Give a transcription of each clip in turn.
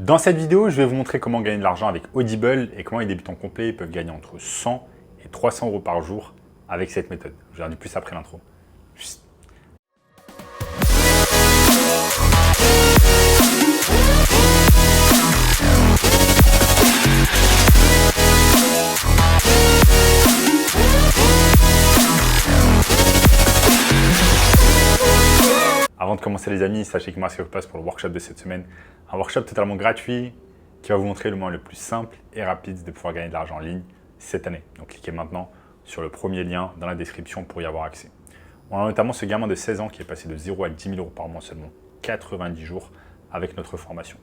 Dans cette vidéo, je vais vous montrer comment gagner de l'argent avec Audible et comment les débutants complets peuvent gagner entre 100 et 300 euros par jour avec cette méthode. Je vous en dis plus après l'intro. Avant de commencer les amis, sachez que moi, ce que je passe pour le workshop de cette semaine, un workshop totalement gratuit qui va vous montrer le moyen le plus simple et rapide de pouvoir gagner de l'argent en ligne cette année. Donc cliquez maintenant sur le premier lien dans la description pour y avoir accès. On a notamment ce gamin de 16 ans qui est passé de 0 à 10 000 euros par mois en seulement 90 jours avec notre formation.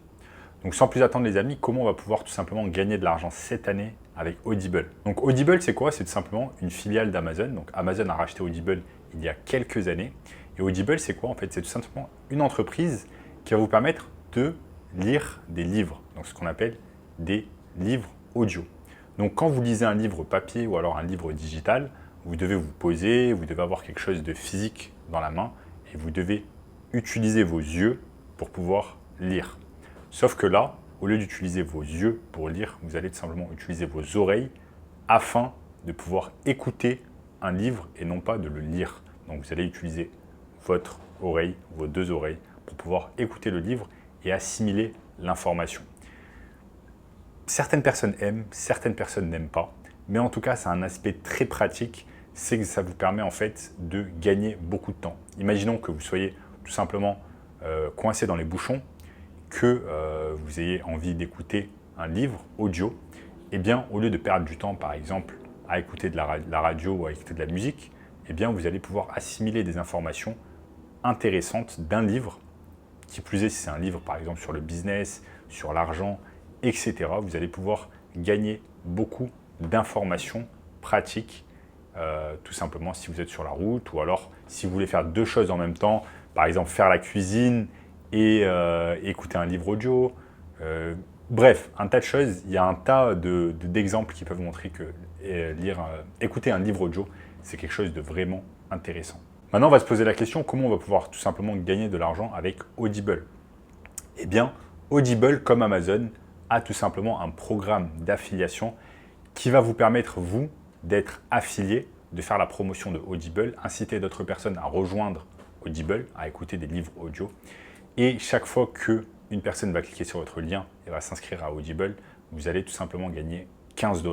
Donc sans plus attendre les amis, comment on va pouvoir tout simplement gagner de l'argent cette année avec Audible. Donc Audible c'est quoi? C'est tout simplement une filiale d'Amazon. Donc Amazon a racheté Audible il y a quelques années. Et Audible c'est quoi en fait? C'est tout simplement une entreprise qui va vous permettre de lire des livres, donc ce qu'on appelle des livres audio. Donc quand vous lisez un livre papier ou alors un livre digital, vous devez vous poser, vous devez avoir quelque chose de physique dans la main et vous devez utiliser vos yeux pour pouvoir lire. Sauf que là, au lieu d'utiliser vos yeux pour lire, vous allez tout simplement utiliser vos oreilles afin de pouvoir écouter un livre et non pas de le lire. Donc vous allez utiliser votre oreille, vos deux oreilles, pour pouvoir écouter le livre et assimiler l'information. Certaines personnes aiment, certaines personnes n'aiment pas, mais en tout cas, c'est un aspect très pratique, c'est que ça vous permet en fait de gagner beaucoup de temps. Imaginons que vous soyez tout simplement coincé dans les bouchons, que vous ayez envie d'écouter un livre audio, et bien au lieu de perdre du temps par exemple à écouter de la radio ou à écouter de la musique, et bien vous allez pouvoir assimiler des informations intéressantes d'un livre, qui plus est si c'est un livre par exemple sur le business, sur l'argent, etc. Vous allez pouvoir gagner beaucoup d'informations pratiques, tout simplement si vous êtes sur la route ou alors si vous voulez faire deux choses en même temps, par exemple faire la cuisine et écouter un livre audio. Bref, un tas de choses. Il y a un tas d'exemples qui peuvent montrer que écouter un livre audio, c'est quelque chose de vraiment intéressant. Maintenant, on va se poser la question, comment on va pouvoir tout simplement gagner de l'argent avec Audible? Eh bien, Audible, comme Amazon, a tout simplement un programme d'affiliation qui va vous permettre, vous, d'être affilié, de faire la promotion de Audible, inciter d'autres personnes à rejoindre Audible, à écouter des livres audio. Et chaque fois qu'une personne va cliquer sur votre lien et va s'inscrire à Audible, vous allez tout simplement gagner 15 $.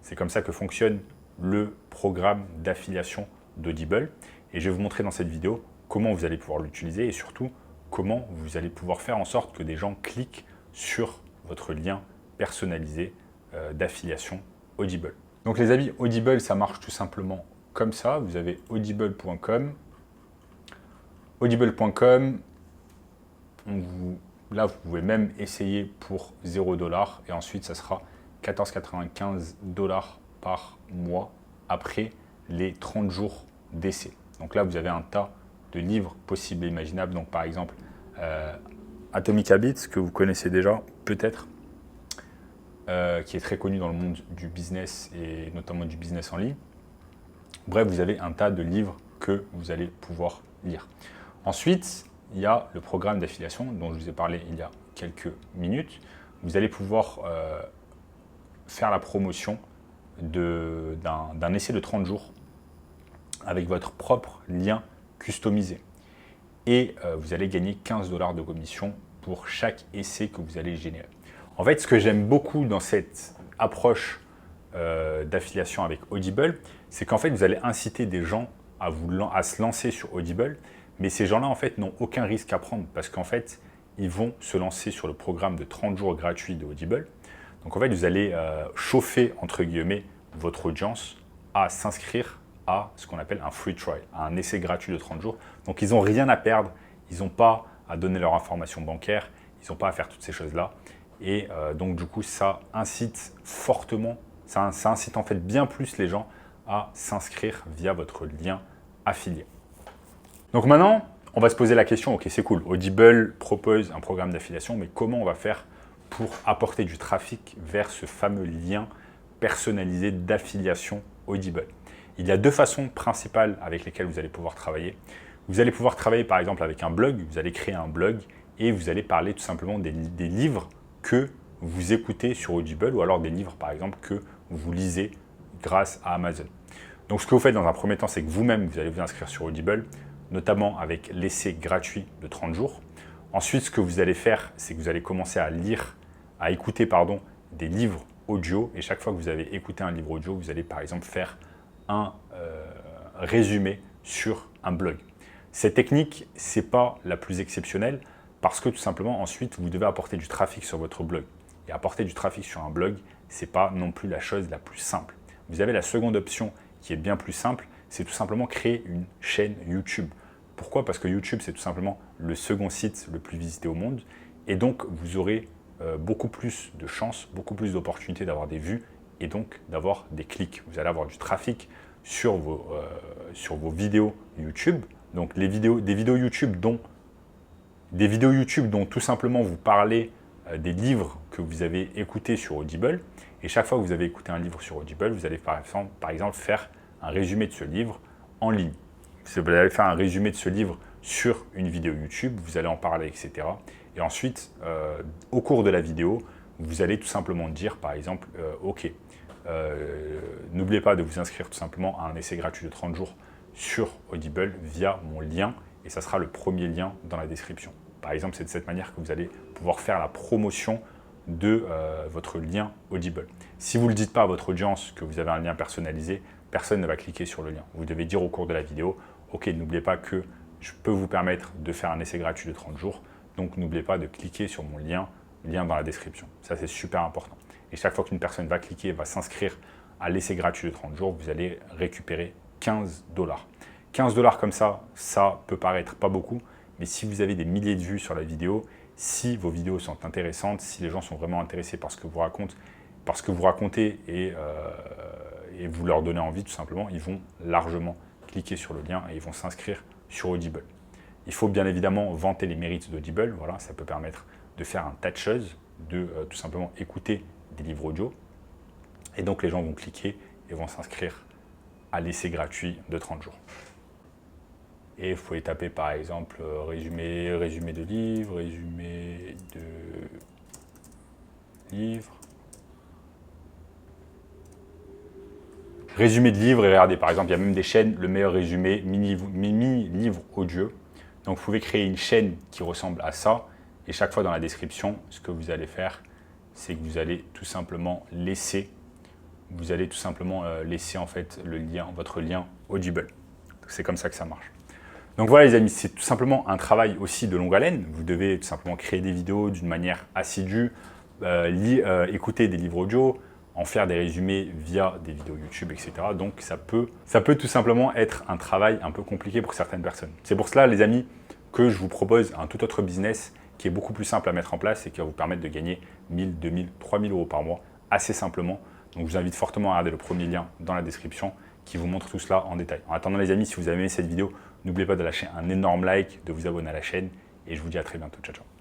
C'est comme ça que fonctionne le programme d'affiliation d'Audible. Et je vais vous montrer dans cette vidéo comment vous allez pouvoir l'utiliser et surtout comment vous allez pouvoir faire en sorte que des gens cliquent sur votre lien personnalisé d'affiliation Audible. Donc les amis, Audible, ça marche tout simplement comme ça. Vous avez audible.com. Audible.com, là, vous pouvez même essayer pour 0 $ et ensuite, ça sera 14,95 $ par mois après les 30 jours d'essai. Donc là, vous avez un tas de livres possibles et imaginables. Donc par exemple, Atomic Habits, que vous connaissez déjà peut-être, qui est très connu dans le monde du business et notamment du business en ligne. Bref, vous avez un tas de livres que vous allez pouvoir lire. Ensuite, il y a le programme d'affiliation dont je vous ai parlé il y a quelques minutes. Vous allez pouvoir faire la promotion d'un essai de 30 jours avec votre propre lien customisé. Et vous allez gagner 15 $ de commission pour chaque essai que vous allez générer. En fait, ce que j'aime beaucoup dans cette approche d'affiliation avec Audible, c'est qu'en fait, vous allez inciter des gens à se lancer sur Audible, mais ces gens-là, en fait, n'ont aucun risque à prendre parce qu'en fait, ils vont se lancer sur le programme de 30 jours gratuit de Audible. Donc, en fait, vous allez chauffer, entre guillemets, votre audience à s'inscrire à ce qu'on appelle un free trial, à un essai gratuit de 30 jours. Donc, ils n'ont rien à perdre, ils n'ont pas à donner leur information bancaire, ils n'ont pas à faire toutes ces choses-là. Et donc, du coup, ça incite fortement, ça incite en fait bien plus les gens à s'inscrire via votre lien affilié. Donc maintenant, on va se poser la question, ok, c'est cool, Audible propose un programme d'affiliation, mais comment on va faire pour apporter du trafic vers ce fameux lien personnalisé d'affiliation Audible? Il y a deux façons principales avec lesquelles vous allez pouvoir travailler. Vous allez pouvoir travailler par exemple avec un blog, vous allez créer un blog et vous allez parler tout simplement des livres que vous écoutez sur Audible ou alors des livres, par exemple, que vous lisez grâce à Amazon. Donc, ce que vous faites dans un premier temps, c'est que vous-même, vous allez vous inscrire sur Audible, notamment avec l'essai gratuit de 30 jours. Ensuite, ce que vous allez faire, c'est que vous allez commencer à écouter des livres audio. Et chaque fois que vous avez écouté un livre audio, vous allez par exemple faire un résumé sur un blog. Cette technique, ce n'est pas la plus exceptionnelle parce que tout simplement, ensuite, vous devez apporter du trafic sur votre blog. Et apporter du trafic sur un blog, ce n'est pas non plus la chose la plus simple. Vous avez la seconde option qui est bien plus simple, c'est tout simplement créer une chaîne YouTube. Pourquoi? Parce que YouTube, c'est tout simplement le second site le plus visité au monde. Et donc, vous aurez beaucoup plus de chances, beaucoup plus d'opportunités d'avoir des vues et donc d'avoir des clics. Vous allez avoir du trafic sur vos vidéos YouTube. Donc, des vidéos YouTube dont tout simplement vous parlez des livres que vous avez écoutés sur Audible. Et chaque fois que vous avez écouté un livre sur Audible, vous allez par exemple faire un résumé de ce livre en ligne. Vous allez faire un résumé de ce livre sur une vidéo YouTube, vous allez en parler, etc. Et ensuite, au cours de la vidéo, vous allez tout simplement dire, par exemple, OK, n'oubliez pas de vous inscrire tout simplement à un essai gratuit de 30 jours sur Audible via mon lien, et ça sera le premier lien dans la description. Par exemple, c'est de cette manière que vous allez pouvoir faire la promotion de votre lien Audible. Si vous ne le dites pas à votre audience que vous avez un lien personnalisé, personne ne va cliquer sur le lien. Vous devez dire au cours de la vidéo, OK, n'oubliez pas que je peux vous permettre de faire un essai gratuit de 30 jours, donc n'oubliez pas de cliquer sur mon lien dans la description. Ça, c'est super important. Et chaque fois qu'une personne va cliquer, va s'inscrire à l'essai gratuit de 30 jours, vous allez récupérer 15 $. 15 $ comme ça peut paraître pas beaucoup, mais si vous avez des milliers de vues sur la vidéo, si vos vidéos sont intéressantes, si les gens sont vraiment intéressés par ce que vous racontez et vous leur donnez envie tout simplement, ils vont largement cliquer sur le lien et ils vont s'inscrire sur Audible. Il faut bien évidemment vanter les mérites d'Audible, voilà, ça peut permettre de faire un tas de choses, de tout simplement écouter des livres audio. Et donc les gens vont cliquer et vont s'inscrire à l'essai gratuit de 30 jours. Et vous pouvez taper par exemple résumé de livres, Résumé de livres, et regardez, par exemple, il y a même des chaînes, le meilleur résumé, mini-livre audio. Donc, vous pouvez créer une chaîne qui ressemble à ça. Et chaque fois dans la description, ce que vous allez faire, c'est que vous allez tout simplement laisser en fait votre lien Audible. C'est comme ça que ça marche. Donc voilà les amis, c'est tout simplement un travail aussi de longue haleine. Vous devez tout simplement créer des vidéos d'une manière assidue, écouter des livres audio, en faire des résumés via des vidéos YouTube, etc. Donc ça peut tout simplement être un travail un peu compliqué pour certaines personnes. C'est pour cela les amis que je vous propose un tout autre business qui est beaucoup plus simple à mettre en place et qui va vous permettre de gagner 1000, 2000, 3000 € par mois assez simplement. Donc je vous invite fortement à regarder le premier lien dans la description qui vous montre tout cela en détail. En attendant les amis, si vous avez aimé cette vidéo, n'oubliez pas de lâcher un énorme like, de vous abonner à la chaîne et je vous dis à très bientôt. Ciao, ciao.